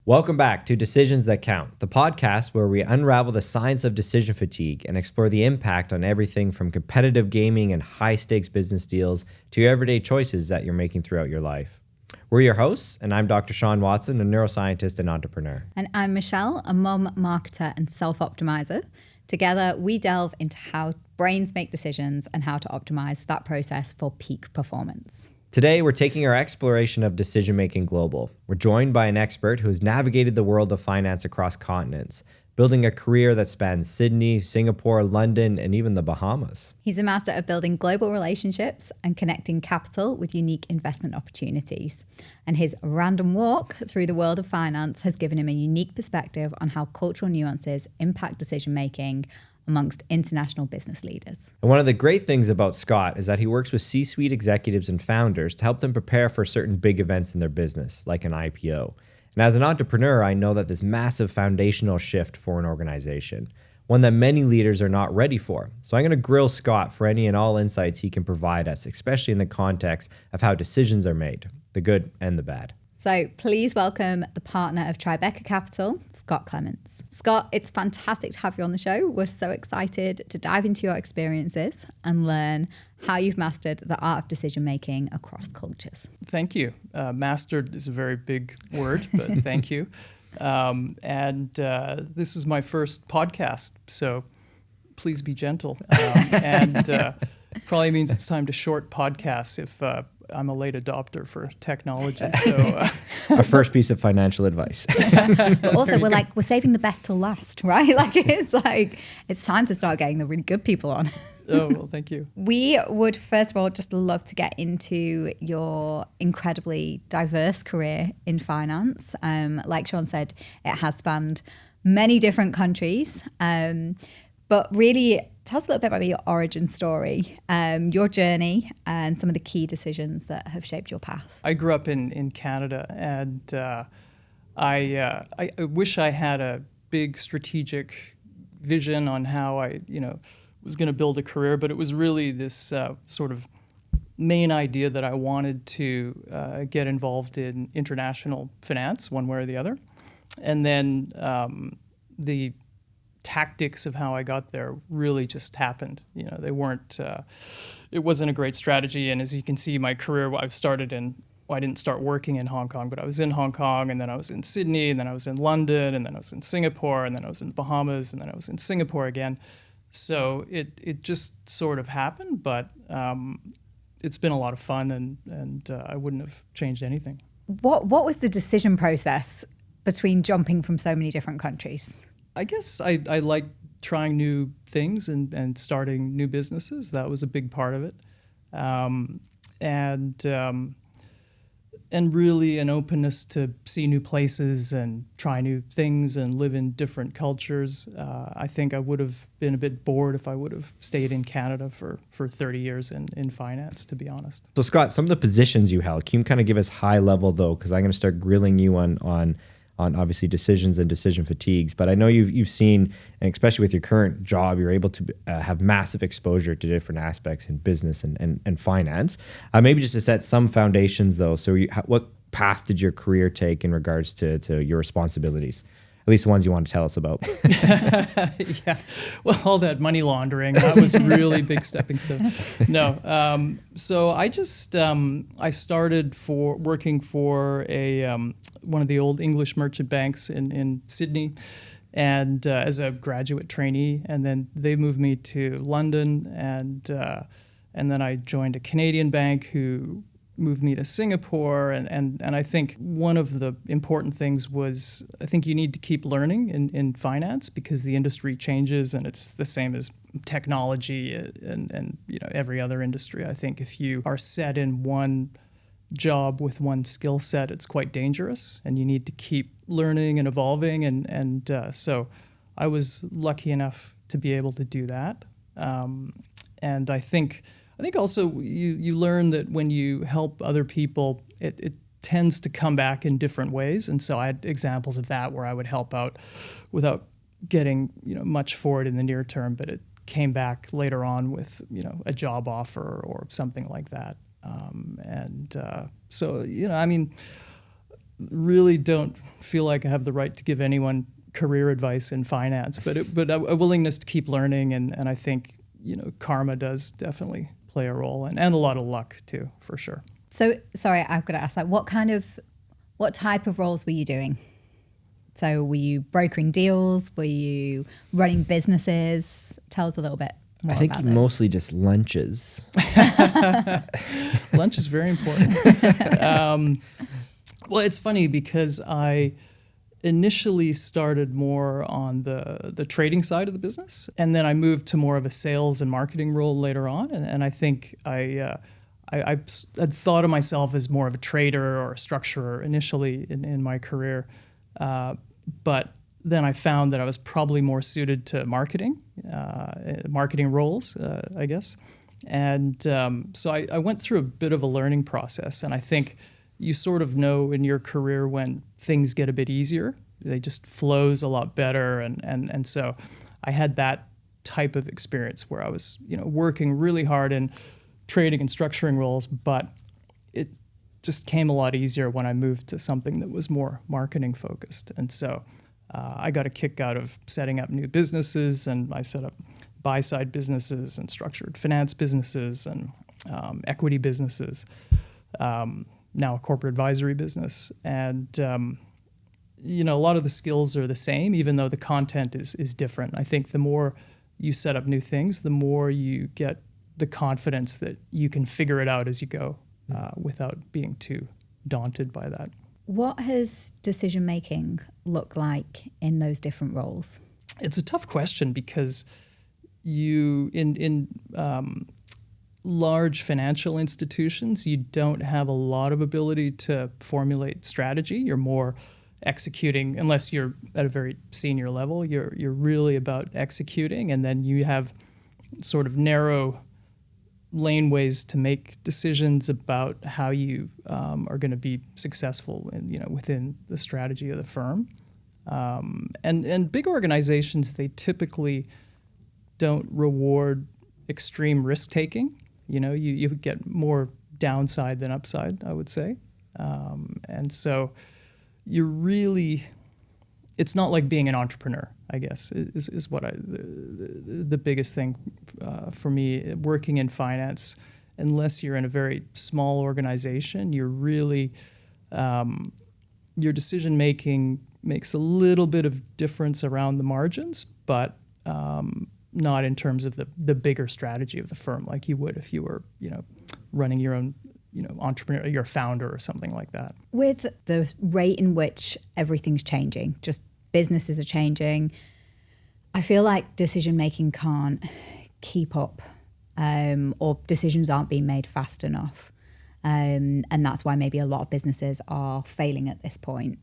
Welcome back to Decisions That Count, the podcast where we unravel the science of decision fatigue and explore the impact on everything from competitive gaming and high-stakes business deals to your everyday choices that you're making throughout your life. We're your hosts, and I'm Dr. Sean Watson, a neuroscientist and entrepreneur. And I'm Michelle, a mom, marketer, and self-optimizer. Together, we delve into how brains make decisions and how to optimize that process for peak performance. Today, we're taking our exploration of decision-making global. We're joined by an expert who has navigated the world of finance across continents, building a career that spans Sydney, Singapore, London, and even the Bahamas. He's a master of building global relationships and connecting capital with unique investment opportunities. And his random walk through the world of finance has given him a unique perspective on how cultural nuances impact decision-making amongst international business leaders. And one of the great things about Scott is that he works with C-suite executives and founders to help them prepare for certain big events in their business, like an IPO. And as an entrepreneur, I know that this massive foundational shift for an organization, one that many leaders are not ready for. So I'm going to grill Scott for any and all insights he can provide us, especially in the context of how decisions are made, the good and the bad. So please welcome the partner of Tribeca Capital, Scott Clements. Scott, it's fantastic to have you on the show. We're so excited to dive into your experiences and learn how you've mastered the art of decision-making across cultures. Thank you. Mastered is a very big word, but thank you. This is my first podcast, so please be gentle. Probably means it's time to short podcasts if I'm a late adopter for technology. So our first piece of financial advice. But also, we're saving the best till last, right? It's time to start getting the really good people on. Oh, well, thank you. We would, first of all, just love to get into your incredibly diverse career in finance. Like Sean said, it has spanned many different countries. But really, tell us a little bit about your origin story, your journey, and some of the key decisions that have shaped your path. I grew up in Canada, and I wish I had a big strategic vision on how I, was going to build a career. But it was really this sort of main idea that I wanted to get involved in international finance, one way or the other, and then the tactics of how I got there really just happened. They weren't, it wasn't a great strategy. And as you can see, my career, I didn't start working in Hong Kong, but I was in Hong Kong, and then I was in Sydney, and then I was in London, and then I was in Singapore, and then I was in the Bahamas, and then I was in Singapore again. So it just sort of happened, but it's been a lot of fun, and I wouldn't have changed anything. What was the decision process between jumping from so many different countries? I guess I like trying new things and starting new businesses. That was a big part of it. And really an openness to see new places and try new things and live in different cultures. I think I would have been a bit bored if I would have stayed in Canada for 30 years in finance, to be honest. So Scott, some of the positions you held, can you kind of give us high level though? Because I'm going to start grilling you on obviously decisions and decision fatigues, but I know you've seen, and especially with your current job, you're able to have massive exposure to different aspects in business and finance. Maybe just to set some foundations though, so what path did your career take in regards to your responsibilities? At least the ones you want to tell us about. Yeah, well, all that money laundering, that was really big stepping stone. No, so I just, I started working for one of the old English merchant banks in Sydney, and as a graduate trainee, and then they moved me to London, and then I joined a Canadian bank who moved me to Singapore, and I think one of the important things was I think you need to keep learning in finance because the industry changes, and it's the same as technology and every other industry. I think if you are set in one job with one skill set, it's quite dangerous, and you need to keep learning and evolving, and so I was lucky enough to be able to do that, and I think also you learn that when you help other people, it tends to come back in different ways. And so I had examples of that where I would help out without getting much for it in the near term, but it came back later on with a job offer or something like that. So really don't feel like I have the right to give anyone career advice in finance, but a willingness to keep learning, and I think karma does definitely play a role, and a lot of luck too, for sure. So sorry, I've got to ask, like, what type of roles were you doing? So were you brokering deals? Were you running businesses? Tell us a little bit more. I think about those. mostly just lunches. Lunch is very important. Well, it's funny because I initially started more on the trading side of the business, and then I moved to more of a sales and marketing role later on. And I think I had thought of myself as more of a trader or a structurer initially in my career. But then I found that I was probably more suited to marketing roles, I guess. And so I went through a bit of a learning process. And I think you sort of know in your career when things get a bit easier. They just flows a lot better. And so I had that type of experience where I was, working really hard in trading and structuring roles, but it just came a lot easier when I moved to something that was more marketing focused. And so I got a kick out of setting up new businesses, and I set up buy-side businesses and structured finance businesses and equity businesses, now a corporate advisory business. And, a lot of the skills are the same, even though the content is different. I think the more you set up new things, the more you get the confidence that you can figure it out as you go without being too daunted by that. What has decision-making looked like in those different roles? It's a tough question because you, in large financial institutions, you don't have a lot of ability to formulate strategy. You're more executing, unless you're at a very senior level, you're really about executing, and then you have sort of narrow laneways to make decisions about how you are going to be successful within the strategy of the firm. And big organizations, they typically don't reward extreme risk taking. You get more downside than upside, I would say. And so it's not like being an entrepreneur, I guess, is what the biggest thing for me working in finance. Unless you're in a very small organization, you're really, your decision making makes a little bit of difference around the margins, but not in terms of the bigger strategy of the firm, like you would if you were, running your own, entrepreneur, you're a founder or something like that. With the rate in which everything's changing, just businesses are changing, I feel like decision-making can't keep up, or decisions aren't being made fast enough. And that's why maybe a lot of businesses are failing at this point.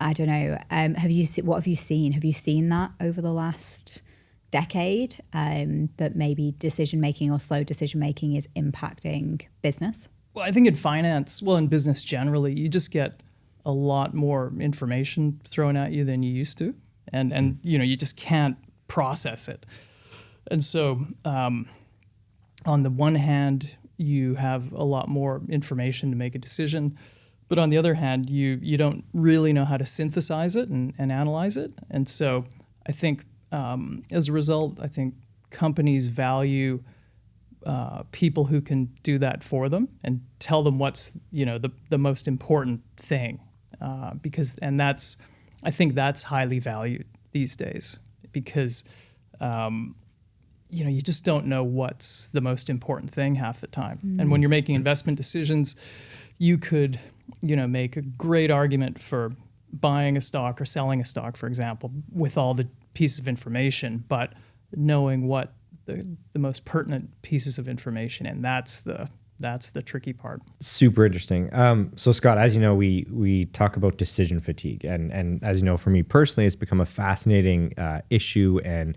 I don't know. What have you seen? Have you seen that over the last decade, that maybe decision-making or slow decision-making is impacting business? Well, I think in finance, in business generally, you just get a lot more information thrown at you than you used to. And you just can't process it. And so on the one hand, you have a lot more information to make a decision. But on the other hand, you don't really know how to synthesize it and analyze it. And so I think as a result, I think companies value people who can do that for them and tell them what's the most important thing, I think that's highly valued these days because you just don't know what's the most important thing half the time. Mm-hmm. And when you're making investment decisions, you could make a great argument for buying a stock or selling a stock, for example, with all the pieces of information, but knowing what the most pertinent pieces of information, and that's the tricky part. Super interesting. So Scott, as you know, we talk about decision fatigue, and as you know, for me personally, it's become a fascinating issue and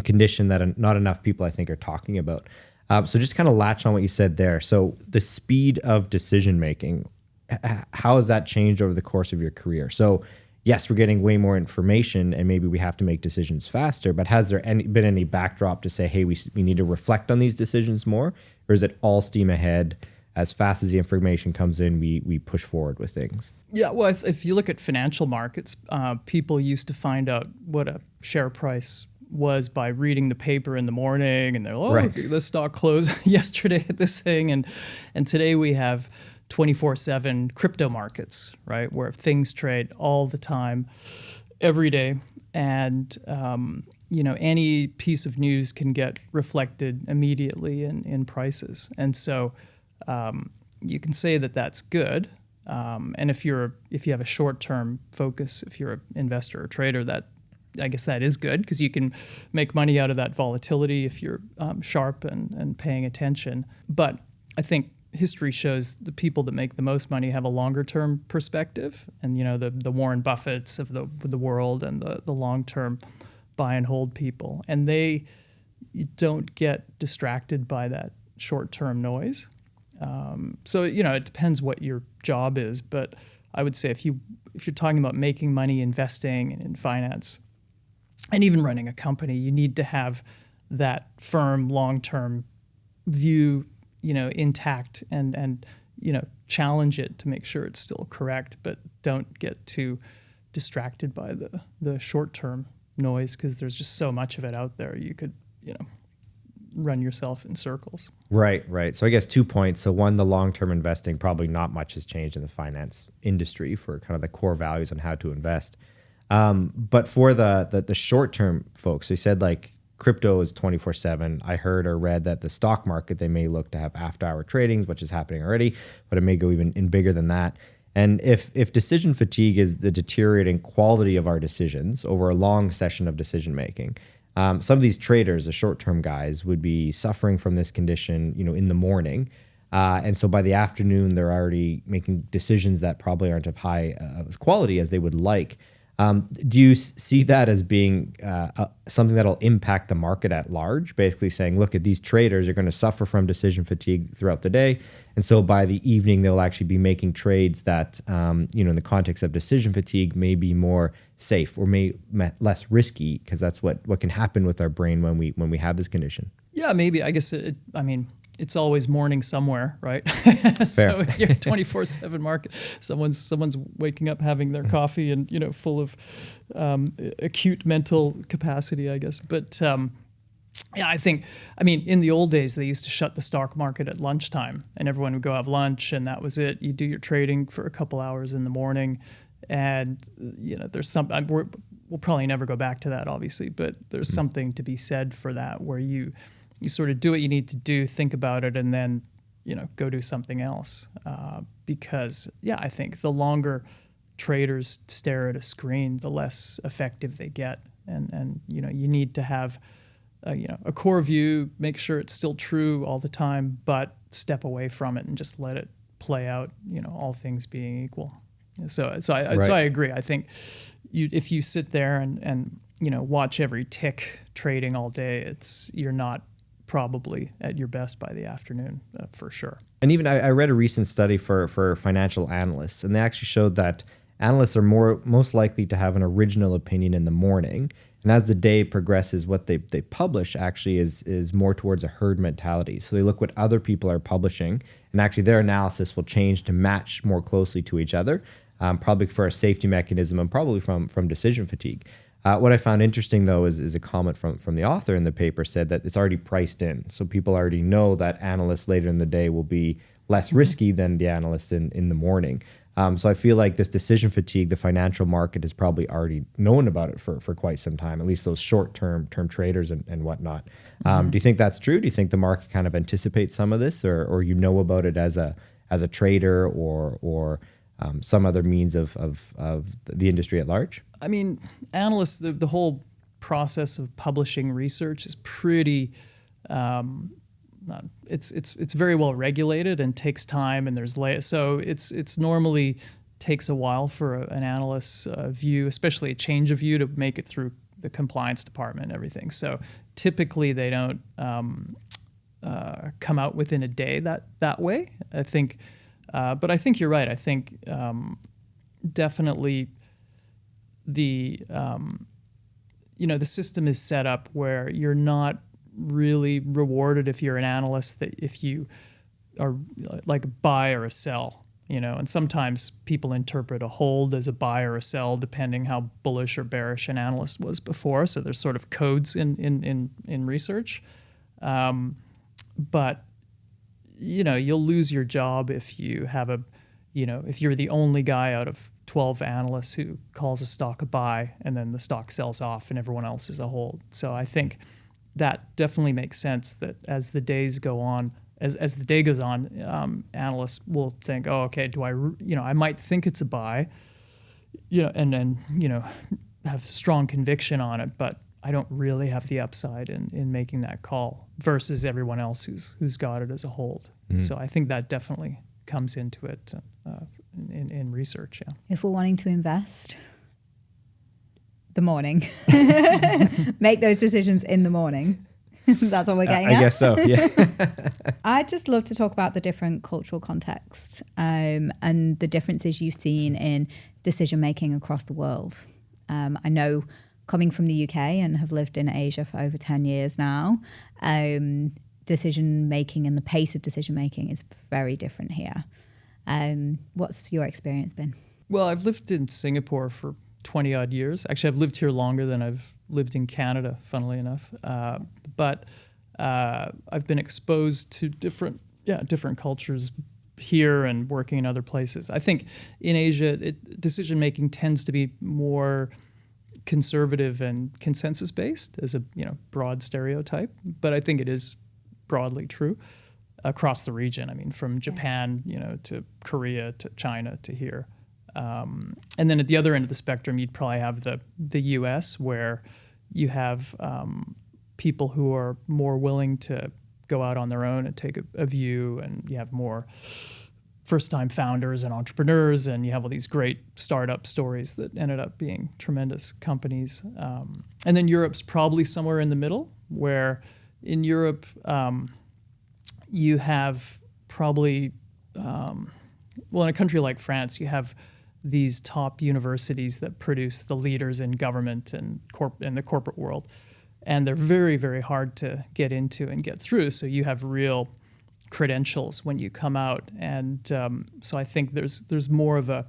condition that not enough people I think are talking about. So just kind of latch on what you said there. So the speed of decision making, how has that changed over the course of your career? So yes, we're getting way more information and maybe we have to make decisions faster, but has there been any backdrop to say, hey, we need to reflect on these decisions more? Or is it all steam ahead? as fast as the information comes in, we push forward with things. Yeah, well, if you look at financial markets, people used to find out what a share price was by reading the paper in the morning, and they're the stock closed yesterday at this thing, and today we have 24/7 crypto markets, right, where things trade all the time, every day, and any piece of news can get reflected immediately in prices, and so you can say that that's good. And if you have a short-term focus, if you're an investor or trader, that I guess that is good because you can make money out of that volatility if you're sharp and paying attention. But I think history shows the people that make the most money have a longer-term perspective, and the Warren Buffetts of the world and the long-term buy and hold people, and they don't get distracted by that short-term noise. So it depends what your job is, but I would say if you're talking about making money, investing in finance, and even running a company, you need to have that firm long-term view, intact, and challenge it to make sure it's still correct, but don't get too distracted by the short-term noise because there's just so much of it out there. You could run yourself in circles. Right. So I guess 2 points. So one, the long-term investing, probably not much has changed in the finance industry for kind of the core values on how to invest. But for the short-term folks, they said like crypto is 24/7. I heard or read that the stock market, they may look to have after-hour tradings, which is happening already, but it may go even bigger than that. And if decision fatigue is the deteriorating quality of our decisions over a long session of decision making, some of these traders, the short-term guys, would be suffering from this condition, in the morning. And so by the afternoon, they're already making decisions that probably aren't of high quality as they would like. Do you see that as being something that'll impact the market at large? Basically saying, look, at these traders are going to suffer from decision fatigue throughout the day. And so by the evening, they'll actually be making trades that, in the context of decision fatigue, may be more safe or less risky, because that's what can happen with our brain when we have this condition. Yeah, maybe. I guess it's always morning somewhere, right? So if you're a 24/7 market, someone's waking up having their coffee and full of acute mental capacity, I guess. But yeah, in the old days they used to shut the stock market at lunchtime, and everyone would go have lunch, and that was it. You do your trading for a couple hours in the morning, and there's we'll probably never go back to that, obviously, but there's something to be said for that, where you sort of do what you need to do, think about it, and then, go do something else. Because, I think the longer traders stare at a screen, the less effective they get. And you need to have, a core view, make sure it's still true all the time, but step away from it and just let it play out, all things being equal. So I agree. I think if you sit there and watch every tick trading all day, you're not probably at your best by the afternoon, for sure. And even I read a recent study for financial analysts, and they actually showed that analysts are most likely to have an original opinion in the morning. And as the day progresses, what they publish actually is more towards a herd mentality. So they look what other people are publishing, and actually their analysis will change to match more closely to each other, probably for a safety mechanism and probably from decision fatigue. What I found interesting, though, is a comment from the author in the paper said that it's already priced in. So people already know that analysts later in the day will be less risky than the analysts in the morning. So I feel like this decision fatigue, the financial market has probably already known about it for quite some time, at least those short-term traders and whatnot. Do you think that's true? Do you think the market kind of anticipates some of this, or about it as a trader or some other means of the industry at large? Analysts, the whole process of publishing research is pretty, it's very well regulated and takes time, and so it's normally takes a while for an analyst's view, especially a change of view, to make it through the compliance department and everything. So typically they don't come out within a day that way, I think. But I think you're right. I think definitely the system is set up where you're not really rewarded if you're an analyst, that if you are like a buy or a sell, and sometimes people interpret a hold as a buy or a sell depending how bullish or bearish an analyst was before. So there's sort of codes in research. But you'll lose your job if you have if you're the only guy out of 12 analysts who calls a stock a buy and then the stock sells off and everyone else is a hold. So I think that definitely makes sense that as the days go on, as the day goes on, analysts will think, oh, okay, I might think it's a buy, and then, have strong conviction on it, but I don't really have the upside in making that call versus everyone else who's got it as a hold. So I think that definitely comes into it in research. Yeah. If we're wanting to invest, the morning, make those decisions in the morning. That's what we're getting at. I guess so. Yeah. I'd just love to talk about the different cultural contexts and the differences you've seen in decision making across the world. I know, coming from the UK and have lived in Asia for over 10 years now, decision making and the pace of decision making is very different here. What's your experience been? Well, I've lived in Singapore for 20 odd years. Actually, I've lived here longer than I've lived in Canada, funnily enough. But I've been exposed to different cultures here and working in other places. I think in Asia, decision making tends to be more conservative and consensus based as a broad stereotype, but I think it is broadly true across the region. I mean, from Japan, to Korea, to China, to here. And then at the other end of the spectrum, you'd probably have the U.S., where you have people who are more willing to go out on their own and take a view, and you have more first-time founders and entrepreneurs, and you have all these great startup stories that ended up being tremendous companies. And then Europe's probably somewhere in the middle, where in Europe you have probably, in a country like France, you have these top universities that produce the leaders in government and in the corporate world. And they're very, very hard to get into and get through. So you have real credentials when you come out. And so I think there's more of a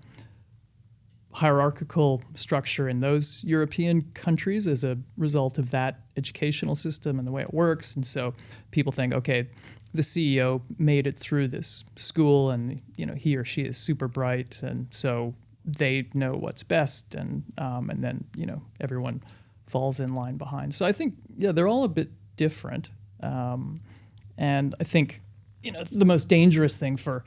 hierarchical structure in those European countries as a result of that educational system and the way it works. And so people think, okay, the CEO made it through this school, and he or she is super bright, and so they know what's best, and then everyone falls in line behind. So I think they're all a bit different, and I think the most dangerous thing for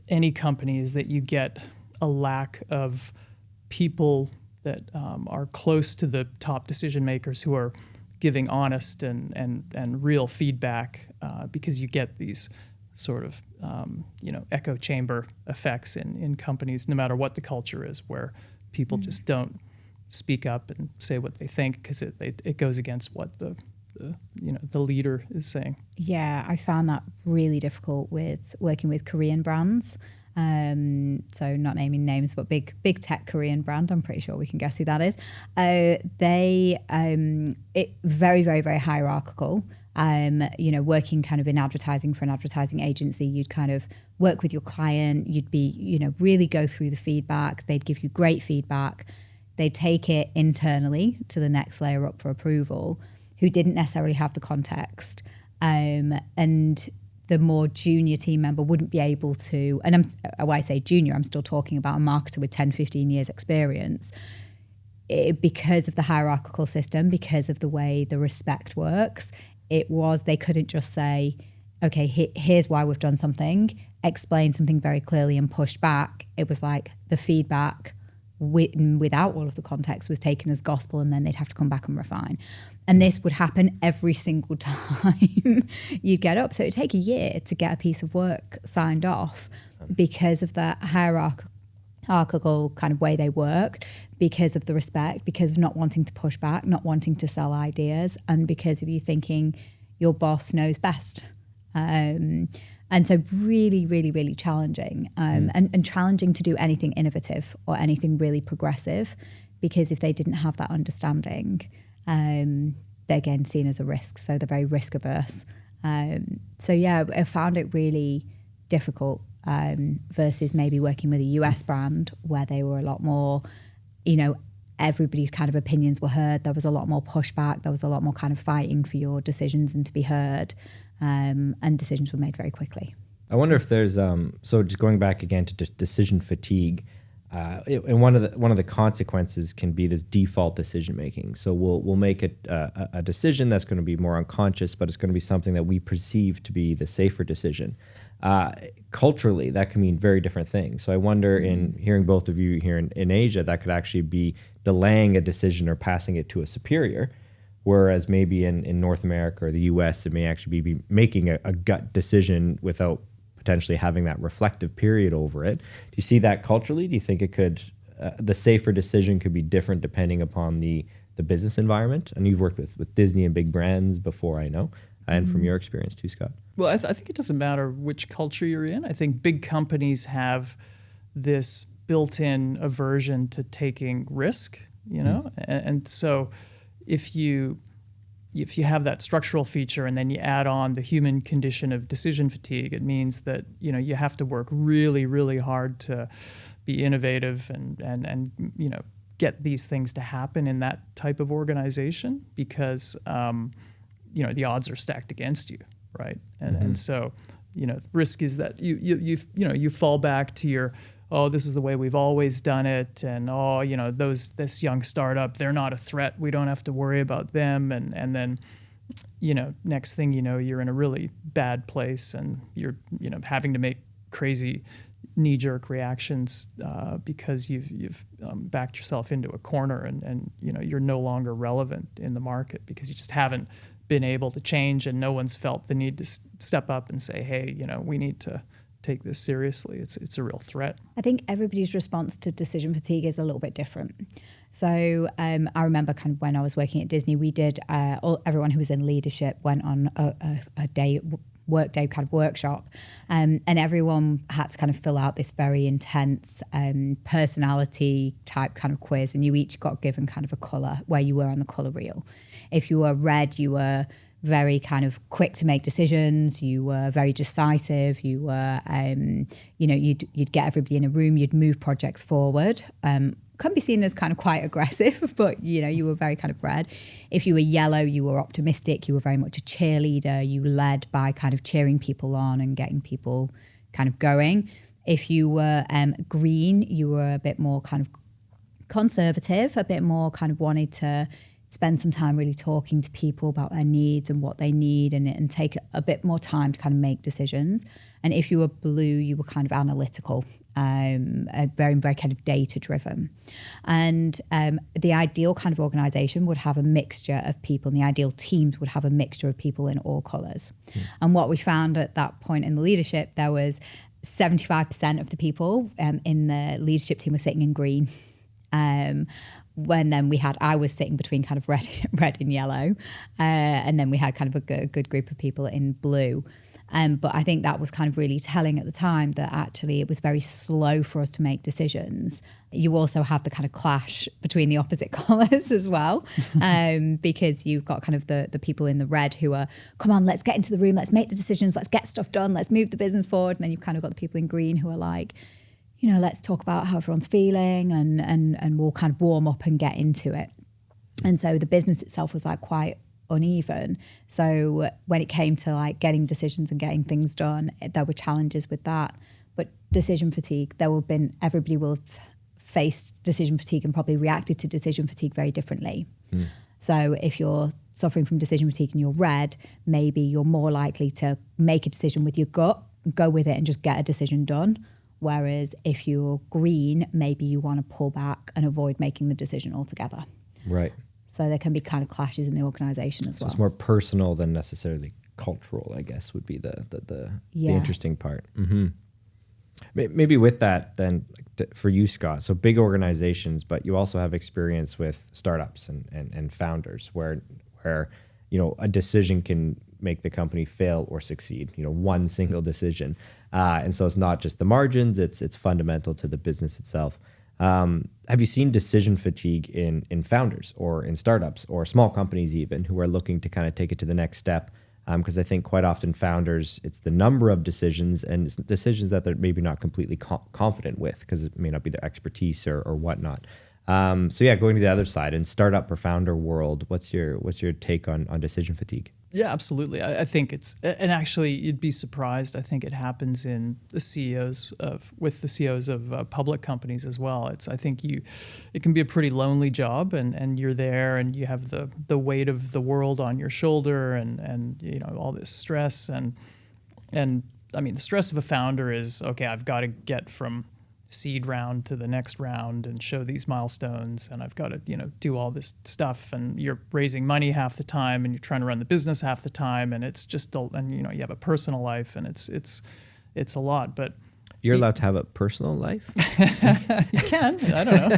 any company is that you get a lack of people that are close to the top decision makers who are giving honest and real feedback, because you get these sort of echo chamber effects in companies, no matter what the culture is, where people just don't speak up and say what they think because it goes against what the leader is saying. Yeah, I found that really difficult with working with Korean brands. So not naming names, but big tech Korean brand. I'm pretty sure we can guess who that is. They very, very, very hierarchical. Working kind of in advertising for an advertising agency, you'd kind of work with your client. You'd be, really go through the feedback. They'd give you great feedback. They'd take it internally to the next layer up for approval, who didn't necessarily have the context. And the more junior team member wouldn't be able to, and when I say junior, I'm still talking about a marketer with 10, 15 years experience. Because of the hierarchical system, because of the way the respect works, they couldn't just say, okay, here's why we've done something, explain something very clearly and push back. It was like the feedback without all of the context was taken as gospel, and then they'd have to come back and refine. And this would happen every single time you get up. So it'd take a year to get a piece of work signed off because of that hierarchical kind of way they worked, because of the respect, because of not wanting to push back, not wanting to sell ideas, and because of you thinking your boss knows best. And so really, really, really challenging, and challenging to do anything innovative or anything really progressive, because if they didn't have that understanding, they're again seen as a risk. So they're very risk averse. I found it really difficult versus maybe working with a US brand where they were a lot more, you know, everybody's kind of opinions were heard. There was a lot more pushback. There was a lot more kind of fighting for your decisions and to be heard, and decisions were made very quickly. I wonder if there's so just going back again to decision fatigue, and one of the consequences can be this default decision making. So we'll make a decision that's going to be more unconscious, but it's going to be something that we perceive to be the safer decision. Culturally, that can mean very different things. So I wonder, in hearing both of you here in Asia, that could actually be delaying a decision or passing it to a superior. Whereas maybe in North America or the US, it may actually be making a gut decision without potentially having that reflective period over it. Do you see that culturally? Do you think it could, the safer decision could be different depending upon the business environment? And you've worked with Disney and big brands before, I know, and from your experience too, Scott. Well, I think it doesn't matter which culture you're in. I think big companies have this built-in aversion to taking risk, you know? And so if you have that structural feature and then you add on the human condition of decision fatigue, it means that, you know, you have to work really, really hard to be innovative and you know, get these things to happen in that type of organization because, you know, the odds are stacked against you, right? And so, you know, risk is that you fall back to your, oh, this is the way we've always done it, and oh, you know, this young startup, they're not a threat. We don't have to worry about them, and then, you know, next thing you know, you're in a really bad place, and you're, you know, having to make crazy knee-jerk reactions because you've backed yourself into a corner, and you know, you're no longer relevant in the market because you just haven't been able to change, and no one's felt the need to step up and say, hey, you know, we need to take this seriously. It's a real threat. I think everybody's response to decision fatigue is a little bit different. So I remember kind of when I was working at Disney, we did, everyone who was in leadership went on a workday kind of workshop, and everyone had to kind of fill out this very intense personality type kind of quiz, and you each got given kind of a colour where you were on the colour wheel. If you were red, you were very kind of quick to make decisions. You were very decisive. You were, you know, you'd get everybody in a room. You'd move projects forward. Can be seen as kind of quite aggressive, but you know, you were very kind of red. If you were yellow, you were optimistic. You were very much a cheerleader. You led by kind of cheering people on and getting people kind of going. If you were green, you were a bit more kind of conservative, a bit more kind of wanted to spend some time really talking to people about their needs and what they need, and take a bit more time to kind of make decisions. And if you were blue, you were kind of analytical, very, very kind of data driven. And the ideal kind of organization would have a mixture of people, and the ideal teams would have a mixture of people in all colors. And what we found at that point in the leadership, there was 75% of the people in the leadership team were sitting in green. When then I was sitting between kind of red and yellow, and then we had kind of a good group of people in blue. But I think that was kind of really telling at the time that actually it was very slow for us to make decisions. You also have the kind of clash between the opposite colours as well, because you've got kind of the people in the red who are, come on, let's get into the room, let's make the decisions, let's get stuff done, let's move the business forward. And then you've kind of got the people in green who are like, you know, let's talk about how everyone's feeling, and we'll kind of warm up and get into it. And so the business itself was like quite uneven. So when it came to like getting decisions and getting things done, there were challenges with that. But decision fatigue, everybody will have faced decision fatigue and probably reacted to decision fatigue very differently. So if you're suffering from decision fatigue and you're red, maybe you're more likely to make a decision with your gut, go with it and just get a decision done. Whereas if you're green, maybe you want to pull back and avoid making the decision altogether. Right. So there can be kind of clashes in the organization as well. It's more personal than necessarily cultural, I guess, would be the interesting part. Mm-hmm. Maybe with that, then, for you, Scott, so big organizations, but you also have experience with startups and founders where you know, a decision can make the company fail or succeed, you know, one single decision. And so it's not just the margins, it's fundamental to the business itself. Have you seen decision fatigue in founders or in startups or small companies even who are looking to kind of take it to the next step? Because I think quite often founders, it's the number of decisions and it's decisions that they're maybe not completely confident with because it may not be their expertise or whatnot. So yeah, going to the other side and startup or founder world, what's your take on decision fatigue? Yeah, absolutely. I think it's, and actually you'd be surprised. I think it happens in the CEOs of public companies as well. I think it can be a pretty lonely job, and you're there and you have the weight of the world on your shoulder, and all this stress, and I mean the stress of a founder is, okay, I've got to get from seed round to the next round and show these milestones, and I've got to do all this stuff, and you're raising money half the time and you're trying to run the business half the time, and it's just you have a personal life, and it's a lot. But you're allowed to have a personal life. You can. I don't know.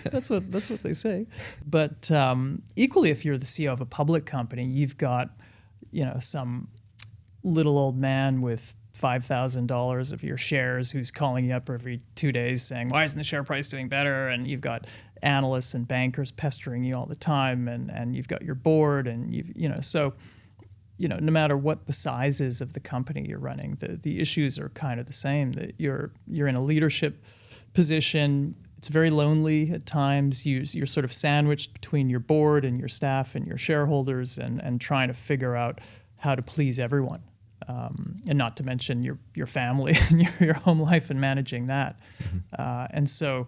That's what they say. But equally, if you're the CEO of a public company, you've got some little old man with $5,000 of your shares who's calling you up every 2 days saying, why isn't the share price doing better? And you've got analysts and bankers pestering you all the time, and you've got your board, and no matter what the size is of the company you're running, the issues are kind of the same. That you're in a leadership position. It's very lonely at times. You're sort of sandwiched between your board and your staff and your shareholders, and trying to figure out how to please everyone. And not to mention your family and your home life and managing that. And so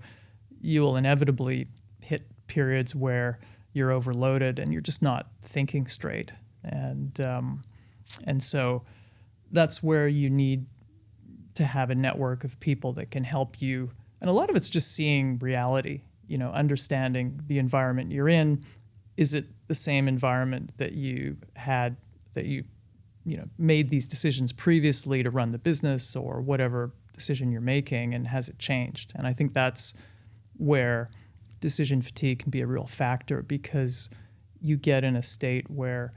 you will inevitably hit periods where you're overloaded and you're just not thinking straight. And so that's where you need to have a network of people that can help you. And a lot of it's just seeing reality, understanding the environment you're in. Is it the same environment that you had, that you made these decisions previously to run the business, or whatever decision you're making, and has it changed? And I think that's where decision fatigue can be a real factor, because you get in a state where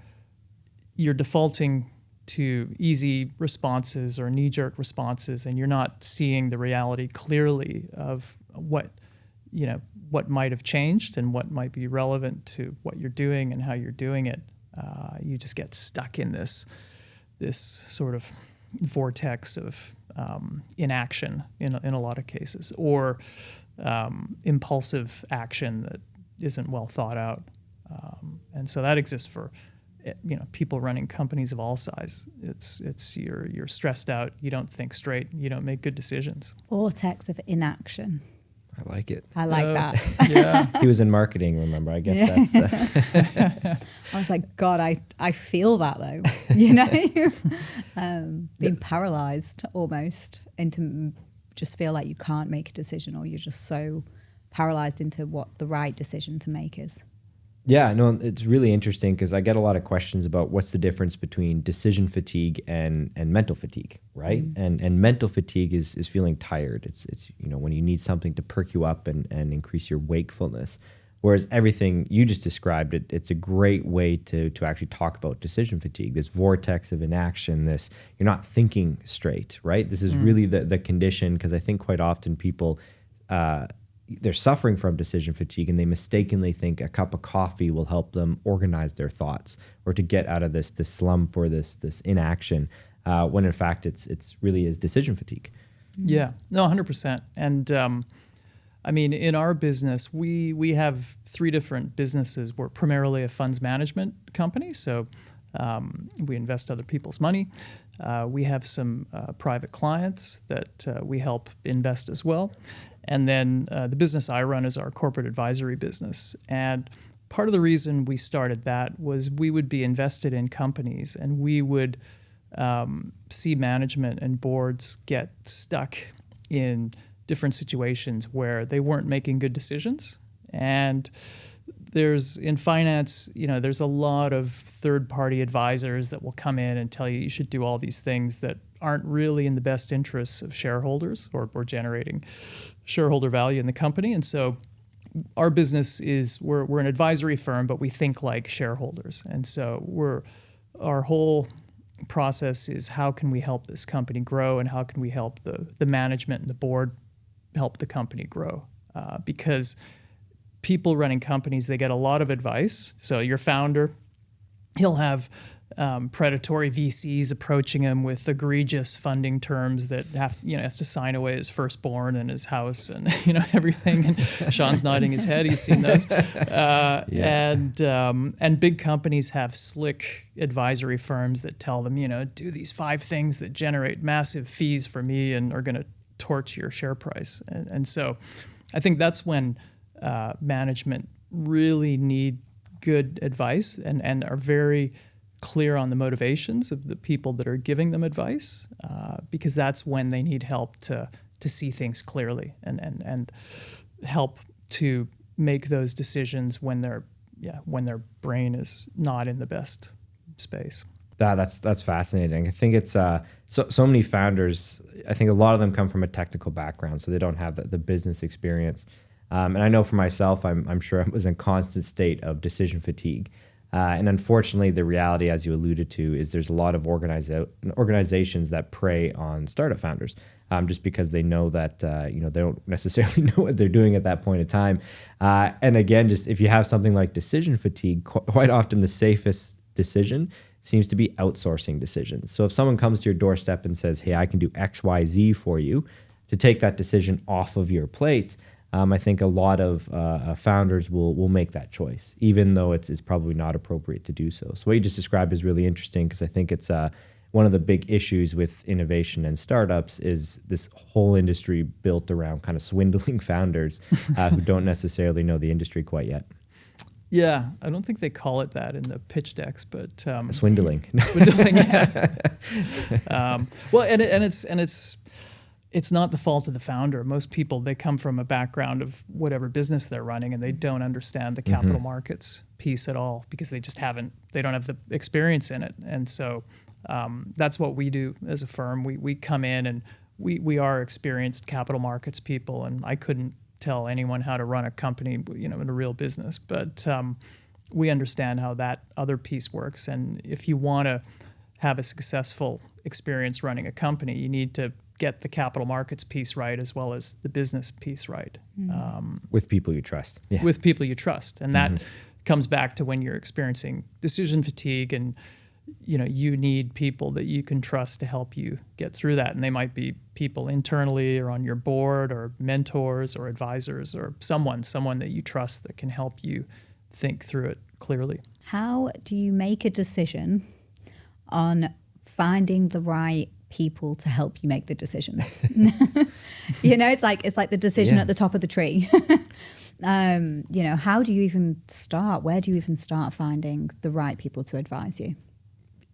you're defaulting to easy responses or knee-jerk responses, and you're not seeing the reality clearly of what might have changed and what might be relevant to what you're doing and how you're doing it. You just get stuck in this sort of vortex of inaction in a lot of cases, or impulsive action that isn't well thought out. And so that exists for people running companies of all size. It's you're stressed out, you don't think straight, you don't make good decisions. Vortex of inaction. I like it. I like that. Yeah. He was in marketing, remember? I guess that's the... I was like, God, I feel that though, being paralyzed almost into just feel like you can't make a decision, or you're just so paralyzed into what the right decision to make is. Yeah, no, it's really interesting because I get a lot of questions about what's the difference between decision fatigue and mental fatigue, right? And mental fatigue is feeling tired. It's when you need something to perk you up and increase your wakefulness. Whereas everything you just described, it's a great way to actually talk about decision fatigue, this vortex of inaction, this you're not thinking straight, right? This is really the condition, because I think quite often people... they're suffering from decision fatigue, and they mistakenly think a cup of coffee will help them organize their thoughts or to get out of this slump or this inaction, when in fact it's really is decision fatigue. Yeah, no, 100%. And I mean, in our business, we have 3 different businesses. We're primarily a funds management company, so we invest other people's money. We have some private clients that we help invest as well. And then the business I run is our corporate advisory business. And part of the reason we started that was we would be invested in companies, and we would see management and boards get stuck in different situations where they weren't making good decisions. And in finance, there's a lot of third-party advisors that will come in and tell you should do all these things that aren't really in the best interests of shareholders or generating shareholder value in the company. And so our business is, we're an advisory firm, but we think like shareholders. And so our whole process is, how can we help this company grow, and how can we help the management and the board help the company grow? Because people running companies, they get a lot of advice. So your founder, he'll have predatory VCs approaching him with egregious funding terms that has to sign away his firstborn and his house and everything. And Sean's nodding his head; he's seen those. And big companies have slick advisory firms that tell them, do these 5 things that generate massive fees for me and are going to torch your share price. And so, I think that's when management really need good advice and are very clear on the motivations of the people that are giving them advice, because that's when they need help to see things clearly and help to make those decisions when their brain is not in the best space. That's fascinating. I think it's so many founders. I think a lot of them come from a technical background, so they don't have the business experience. And I know for myself, I'm sure I was in constant state of decision fatigue. And unfortunately, the reality, as you alluded to, is there's a lot of organizations that prey on startup founders, just because they know that they don't necessarily know what they're doing at that point in time. And again, just if you have something like decision fatigue, quite often the safest decision seems to be outsourcing decisions. So if someone comes to your doorstep and says, "Hey, I can do X, Y, Z for you," to take that decision off of your plate. I think a lot of founders will make that choice, even though it's probably not appropriate to do so. So what you just described is really interesting, because I think it's one of the big issues with innovation and startups is this whole industry built around kind of swindling founders who don't necessarily know the industry quite yet. Yeah, I don't think they call it that in the pitch decks, but swindling. Swindling, yeah. Well, it's not the fault of the founder. Most people, they come from a background of whatever business they're running, and they don't understand the capital markets piece at all, because they don't have the experience in it. And so that's what we do as a firm. We come in and we are experienced capital markets people, and I couldn't tell anyone how to run a company, in a real business. But we understand how that other piece works. And if you want to have a successful experience running a company, you need to get the capital markets piece right as well as the business piece right. With people you trust. Yeah. With people you trust. And that comes back to when you're experiencing decision fatigue, and you need people that you can trust to help you get through that. And they might be people internally or on your board or mentors or advisors or someone that you trust that can help you think through it clearly. How do you make a decision on finding the right people to help you make the decisions? It's like the decision at the top of the tree. How do you even start? Where do you even start finding the right people to advise you?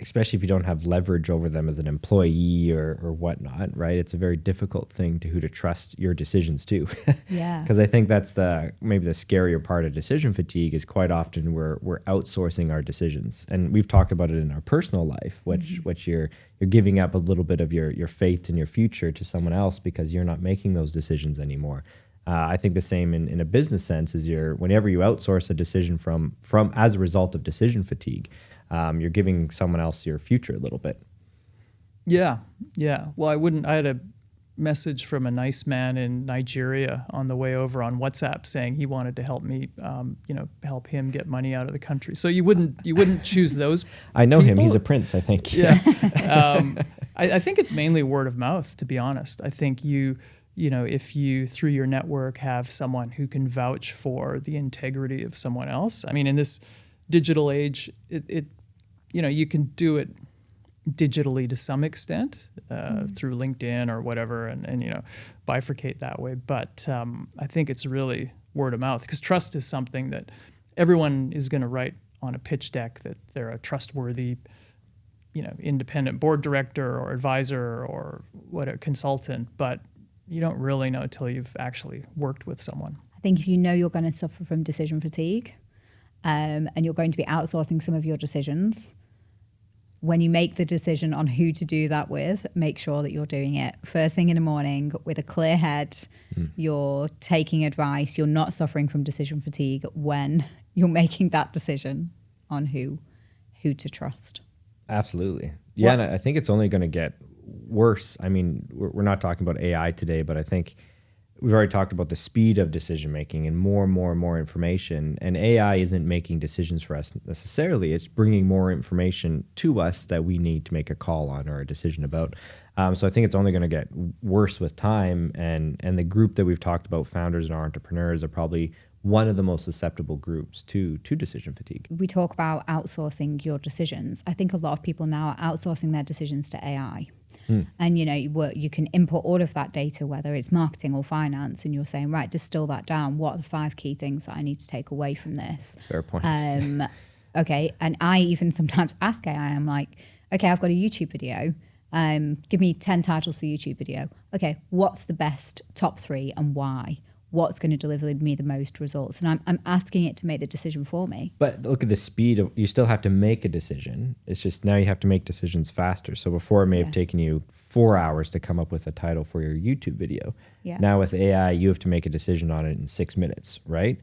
Especially if you don't have leverage over them as an employee or whatnot, right? It's a very difficult thing who to trust your decisions to. Yeah. Because I think that's maybe the scarier part of decision fatigue is quite often we're outsourcing our decisions. And we've talked about it in our personal life, which you're giving up a little bit of your faith in your future to someone else because you're not making those decisions anymore. I think the same in a business sense is whenever you outsource a decision from as a result of decision fatigue, you're giving someone else your future a little bit. Yeah. Well, I had a message from a nice man in Nigeria on the way over on WhatsApp saying he wanted to help me, help him get money out of the country. So you wouldn't choose those. I know people. him. He's a prince, I think. Yeah. I think it's mainly word of mouth, to be honest. I think if you, through your network, have someone who can vouch for the integrity of someone else. I mean, in this digital age, you can do it digitally to some extent through LinkedIn or whatever, and bifurcate that way. But I think it's really word of mouth, because trust is something that everyone is going to write on a pitch deck that they're a trustworthy, independent board director or advisor or a consultant, but you don't really know until you've actually worked with someone. I think if you know you're going to suffer from decision fatigue, and you're going to be outsourcing some of your decisions, when you make the decision on who to do that with, make sure that you're doing it first thing in the morning with a clear head. You're taking advice. You're not suffering from decision fatigue when you're making that decision on who to trust. Absolutely. Yeah, and I think it's only going to get worse. I mean, we're not talking about AI today, but I think we've already talked about the speed of decision making and more and more and more information. And AI isn't making decisions for us necessarily. It's bringing more information to us that we need to make a call on or a decision about. So I think it's only going to get worse with time. And the group that we've talked about, founders and entrepreneurs, are probably one of the most susceptible groups to decision fatigue. We talk about outsourcing your decisions. I think a lot of people now are outsourcing their decisions to AI. And you can input all of that data, whether it's marketing or finance, and you're saying, right, distill that down. What are the 5 key things that I need to take away from this? Fair point. Okay, and I even sometimes ask AI, I'm like, okay, I've got a YouTube video. Give me 10 titles for the YouTube video. Okay, what's the best top 3 and why? What's going to deliver me the most results? And I'm asking it to make the decision for me. But look at the speed of, you still have to make a decision. It's just now you have to make decisions faster. So before it may have taken you 4 hours to come up with a title for your YouTube video. Yeah. Now with AI, you have to make a decision on it in 6 minutes, right?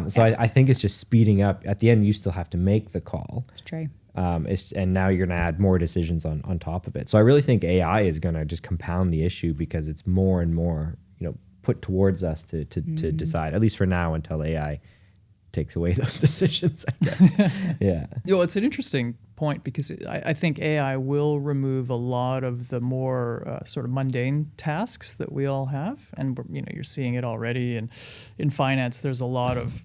So I think it's just speeding up. At the end, you still have to make the call. It's true. And now you're going to add more decisions on top of it. So I really think AI is going to just compound the issue because it's more and more, put towards us to decide, at least for now, until AI takes away those decisions, I guess. Yeah. It's an interesting point because I think AI will remove a lot of the more sort of mundane tasks that we all have. And, you're seeing it already. And in finance, there's a lot of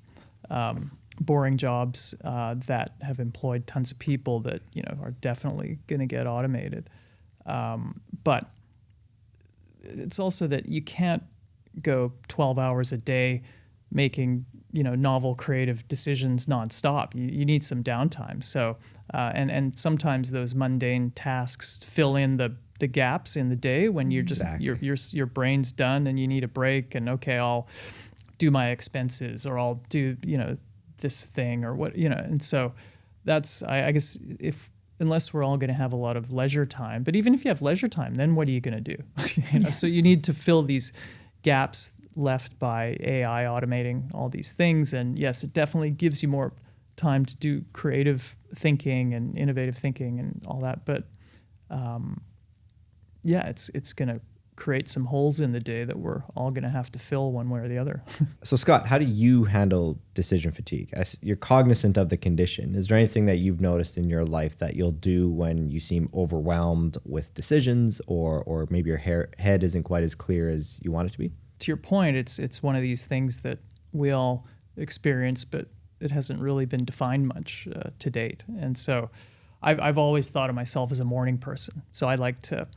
boring jobs that have employed tons of people that, are definitely going to get automated. But it's also that you can't go 12 hours a day making novel creative decisions nonstop. You need some downtime. So and sometimes those mundane tasks fill in the gaps in the day when you're just your brain's done and you need a break, and okay, I'll do my expenses, or I'll do this thing, or what, and so that's I guess unless we're all going to have a lot of leisure time. But even if you have leisure time, then what are you going to do? So you need to fill these gaps left by AI automating all these things. And yes, it definitely gives you more time to do creative thinking and innovative thinking and all that. But it's going to create some holes in the day that we're all going to have to fill one way or the other. So Scott, how do you handle decision fatigue? As you're cognizant of the condition, is there anything that you've noticed in your life that you'll do when you seem overwhelmed with decisions, or maybe your head isn't quite as clear as you want it to be? To your point, it's one of these things that we all experience, but it hasn't really been defined much to date. And so I've always thought of myself as a morning person. So I like to,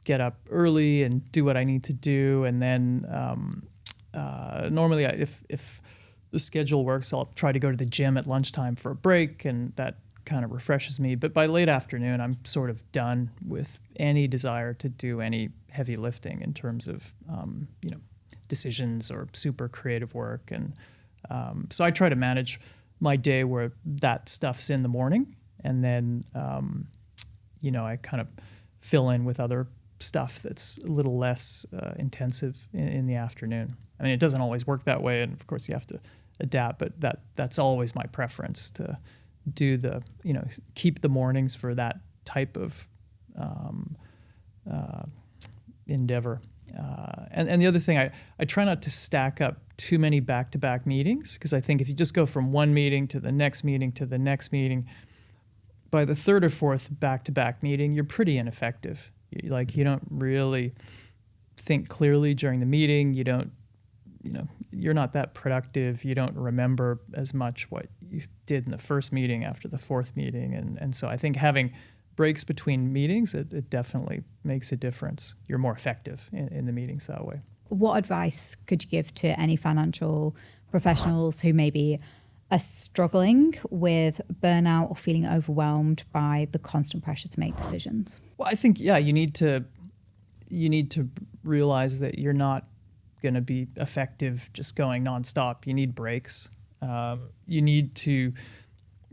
get up early and do what I need to do. And then normally if the schedule works, I'll try to go to the gym at lunchtime for a break, and that kind of refreshes me. But by late afternoon, I'm sort of done with any desire to do any heavy lifting in terms of, decisions or super creative work. And so I try to manage my day where that stuff's in the morning, and then, I kind of fill in with other stuff that's a little less intensive in the afternoon. I mean, it doesn't always work that way, and of course you have to adapt, but that's always my preference, to do keep the mornings for that type of endeavor. And the other thing, I try not to stack up too many back-to-back meetings, because I think if you just go from one meeting to the next meeting to the next meeting, by the third or fourth back-to-back meeting, you're pretty ineffective. You don't really think clearly during the meeting. You don't, you're not that productive. You don't remember as much what you did in the first meeting after the fourth meeting. And so I think having breaks between meetings, it definitely makes a difference. You're more effective in the meetings that way. What advice could you give to any financial professionals who maybe are struggling with burnout or feeling overwhelmed by the constant pressure to make decisions? Well, I think, you need to realize that you're not going to be effective just going nonstop. You need breaks. You need to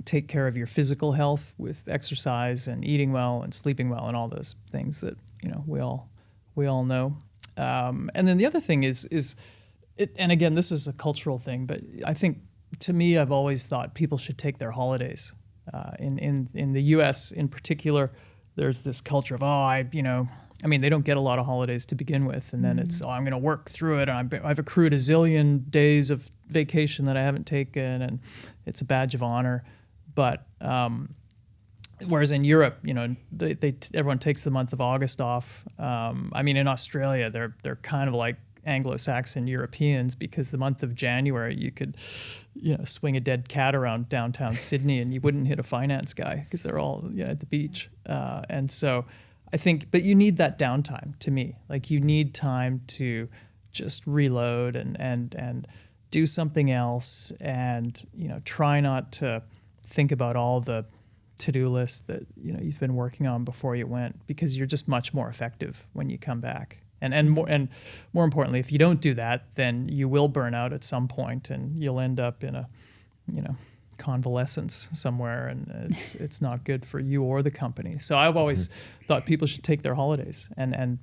take care of your physical health with exercise and eating well and sleeping well and all those things that we all know. And then the other thing is and again, this is a cultural thing, but I think, to me, I've always thought people should take their holidays. In the U.S. in particular, there's this culture of, I I mean, they don't get a lot of holidays to begin with, and then it's, I'm going to work through it, and I've accrued a zillion days of vacation that I haven't taken, and it's a badge of honor. But whereas in Europe, everyone takes the month of August off. I mean, in Australia, they're kind of like Anglo-Saxon Europeans, because the month of January you could, swing a dead cat around downtown Sydney and you wouldn't hit a finance guy because they're all at the beach. And so I think, but you need that downtime, to me. Like, you need time to just reload and do something else, and try not to think about all the to-do lists that you've been working on before you went, because you're just much more effective when you come back. And more importantly, if you don't do that, then you will burn out at some point, and you'll end up in a convalescence somewhere, and it's not good for you or the company. So I've always thought people should take their holidays, and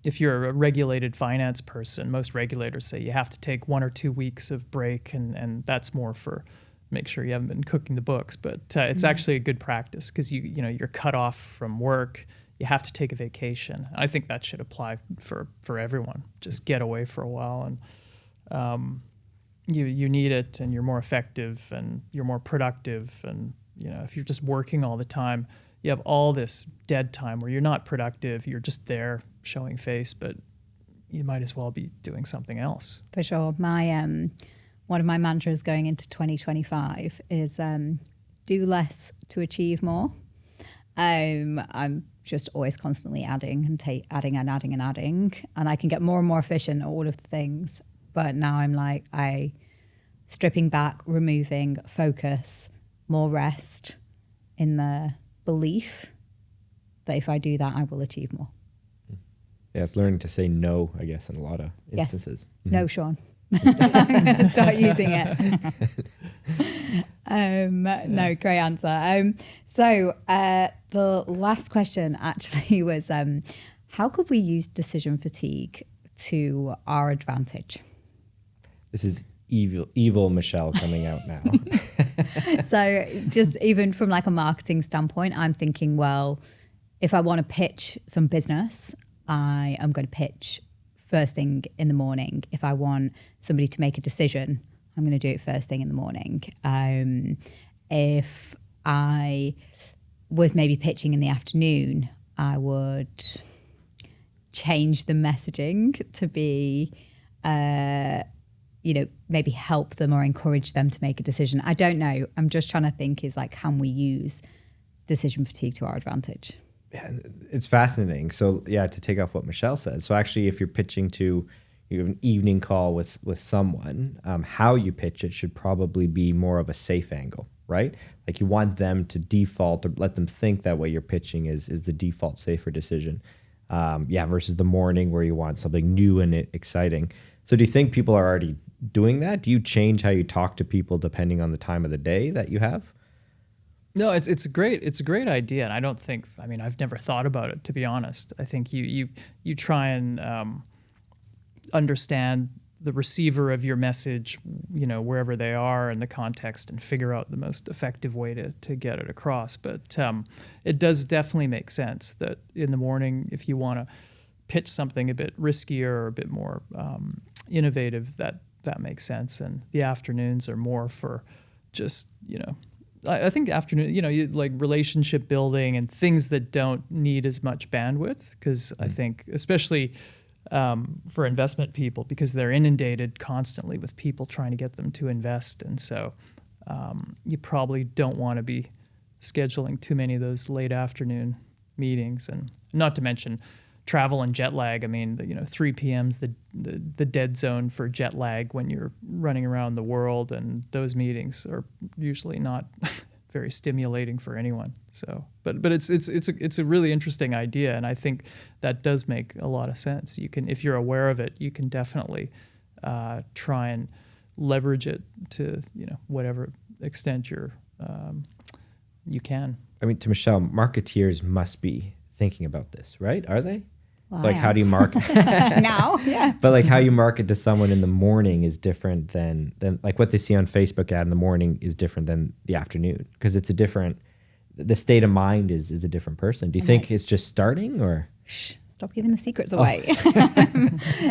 if you're a regulated finance person, most regulators say you have to take 1 or 2 weeks of break, and that's more for make sure you haven't been cooking the books. But it's actually a good practice, because you're cut off from work. You have to take a vacation. I think that should apply for everyone. Just get away for a while, and you need it, and you're more effective, and you're more productive. And if you're just working all the time, you have all this dead time where you're not productive. You're just there showing face, but you might as well be doing something else. For sure. My one of my mantras going into 2025 is do less to achieve more. I'm just always constantly adding, and I can get more and more efficient at all of the things. But now I'm like, stripping back, removing, focus, more rest, in the belief that if I do that, I will achieve more. Yeah, it's learning to say no, I guess, in a lot of instances. Yes. No, Sean. I'm going to start using it. No, great answer. So the last question actually was, how could we use decision fatigue to our advantage? This is evil Michelle coming out now. So just even from like a marketing standpoint, I'm thinking, well, if I want to pitch some business, I am going to pitch first thing in the morning. If I want somebody to make a decision, I'm going to do it first thing in the morning. If I was maybe pitching in the afternoon, I would change the messaging to be, maybe help them or encourage them to make a decision. I don't know. I'm just trying to think is like, can we use decision fatigue to our advantage? Yeah, it's fascinating. So yeah, to take off what Michelle said. So actually, if you're pitching you have an evening call with someone, how you pitch it should probably be more of a safe angle, right? Like, you want them to default, or let them think that what you're pitching is the default safer decision. Versus the morning where you want something new and exciting. So do you think people are already doing that? Do you change how you talk to people depending on the time of the day that you have? No, it's a great idea, and I don't think, I've never thought about it, to be honest. I think you try and understand the receiver of your message, wherever they are in the context, and figure out the most effective way to get it across. But it does definitely make sense that in the morning, if you want to pitch something a bit riskier or a bit more innovative, that makes sense. And the afternoons are more for just, I think afternoon, like relationship building and things that don't need as much bandwidth, because I think especially for investment people, because they're inundated constantly with people trying to get them to invest. And so you probably don't want to be scheduling too many of those late afternoon meetings, and not to mention travel and jet lag. 3 p.m.'s the dead zone for jet lag when you're running around the world, and those meetings are usually not very stimulating for anyone. So, but it's a really interesting idea, and I think that does make a lot of sense. You can, if you're aware of it, you can definitely try and leverage it to whatever extent you can. To Michelle, marketeers must be thinking about this, right? Are they? Well, like, how do you market now? Yeah. But like, how you market to someone in the morning is different than like what they see on Facebook ad in the morning is different than the afternoon, because it's a different the state of mind is a different person. Do you think it's just starting, or? Shh, stop giving the secrets away.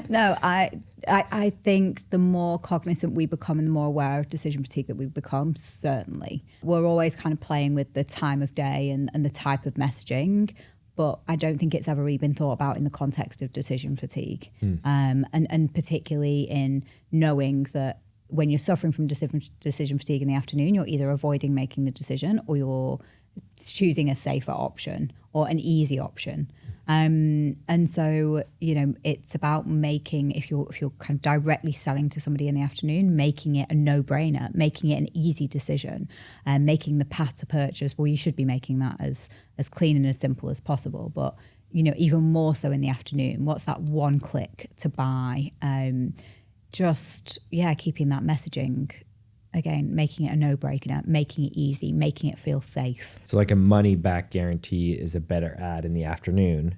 No, I think the more cognizant we become and the more aware of decision fatigue that we become, certainly. We're always kind of playing with the time of day and the type of messaging, but I don't think it's ever really been thought about in the context of decision fatigue. And particularly in knowing that when you're suffering from decision fatigue in the afternoon, you're either avoiding making the decision or you're choosing a safer option or an easy option. And so, it's about making, if you're kind of directly selling to somebody in the afternoon, making it a no-brainer, making it an easy decision, and making the path to purchase, well, you should be making that as clean and as simple as possible. But, even more so in the afternoon, what's that one click to buy? Keeping that messaging, again, making it a no-brainer, making it easy, making it feel safe. So like a money-back guarantee is a better ad in the afternoon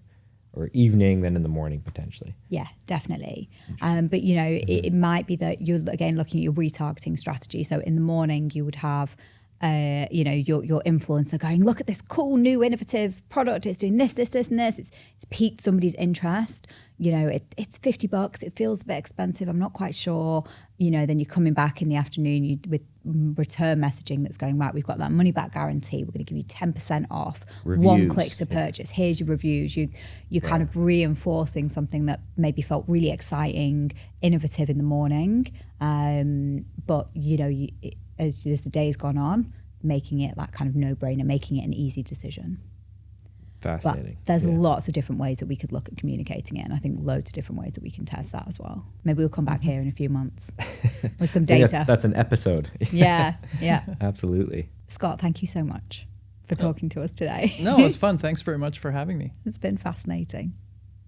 or evening than in the morning, potentially. Yeah, definitely. But, it might be that you're, again, looking at your retargeting strategy. So in the morning, you would have your influencer going, look at this cool new innovative product. It's doing this, this, this, and this. It's piqued somebody's interest. It's $50. It feels a bit expensive. I'm not quite sure. Then you're coming back in the afternoon with return messaging that's going, right, we've got that money back guarantee. We're going to give you 10% off. Reviews. One click to purchase. Here's your reviews. You're kind of reinforcing something that maybe felt really exciting, innovative in the morning. But, as the day's gone on, making it that kind of no-brainer, making it an easy decision. Fascinating. But there's lots of different ways that we could look at communicating it, and I think loads of different ways that we can test that as well. Maybe we'll come back here in a few months with some data. That's an episode. Yeah. Absolutely. Scott, thank you so much for talking to us today. No, it was fun. Thanks very much for having me. It's been fascinating.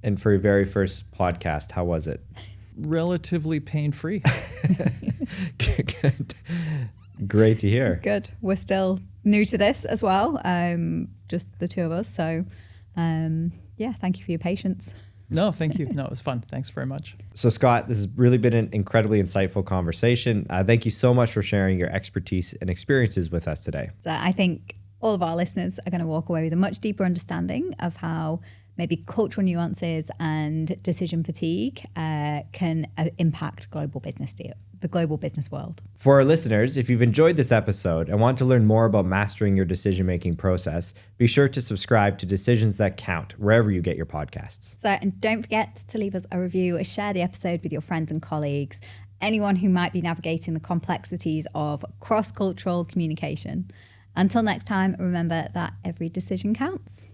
And for your very first podcast, how was it? Relatively pain-free. Good. Great to hear. Good. We're still new to this as well, just the two of us. So, thank you for your patience. No, thank you. No, it was fun. Thanks very much. So, Scott, this has really been an incredibly insightful conversation. Thank you so much for sharing your expertise and experiences with us today. So I think all of our listeners are going to walk away with a much deeper understanding of how maybe cultural nuances and decision fatigue can impact the global business world. For our listeners, if you've enjoyed this episode and want to learn more about mastering your decision-making process, be sure to subscribe to Decisions That Count wherever you get your podcasts. And don't forget to leave us a review or share the episode with your friends and colleagues, anyone who might be navigating the complexities of cross-cultural communication. Until next time, remember that every decision counts.